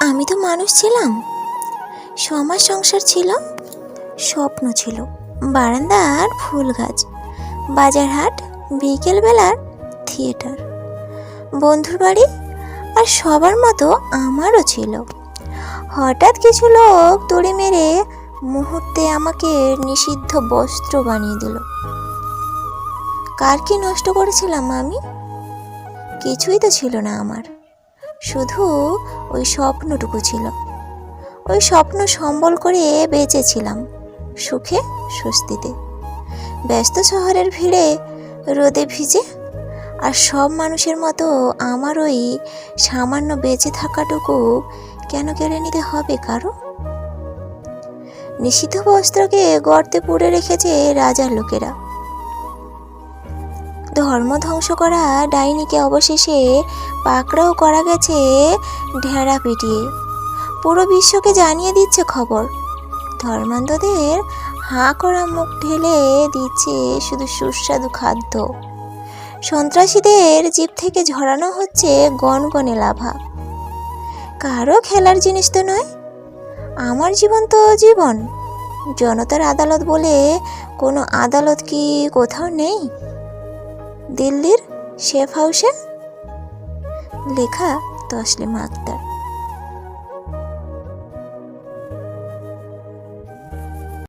আমি তো মানুষ ছিলাম, সমাজ সংসার ছিল, স্বপ্ন ছিল, বারান্দার ফুল গাছ, বাজার হাট, বিকেলবেলার থিয়েটার, বন্ধুর বাড়ি, আর সবার মতো আমারও ছিল। হঠাৎ কিছু লোক দড়ি মেরে মুহূর্তে আমাকে নিষিদ্ধ বস্ত্র বানিয়ে দিল। কার কি নষ্ট করেছিলাম আমি? কিছুই তো ছিল না আমার, শুধু ওই স্বপ্নটুকু ছিল। ওই স্বপ্ন সম্বল করে বেঁচেছিলাম সুখে স্বস্তিতে, ব্যস্ত শহরের ভিড়ে, রোদে ভিজে। আর সব মানুষের মতো আমার ওই সামান্য বেঁচে থাকাটুকু কেন কেড়ে নিতে হবে কারো? নিষিদ্ধ বস্ত্রকে গর্তে পুড়ে রেখেছে রাজার লোকেরা। ধর্ম ধ্বংস করা ডাইনিকে অবশেষে পাকড়াও করা গেছে ঢেড়া পিটিয়ে। পুরো বিশ্বকে জানিয়ে দিচ্ছে খবর, ধর্মান্ধদের হাঁ করা মুখ ঢেলে দিচ্ছে শুধু সুস্বাদু খাদ্য। সন্ত্রাসীদের জিভ থেকে ঝরানো হচ্ছে গনগনে লাভা। কারো খেলার জিনিস তো নয়, আমার জীবন তো জীবন। জনতার আদালত বলে কোনো আদালত কি কোথাও নেই? দিল্লির সেফ হাউসে? লেখা তসলিমা আক্তার।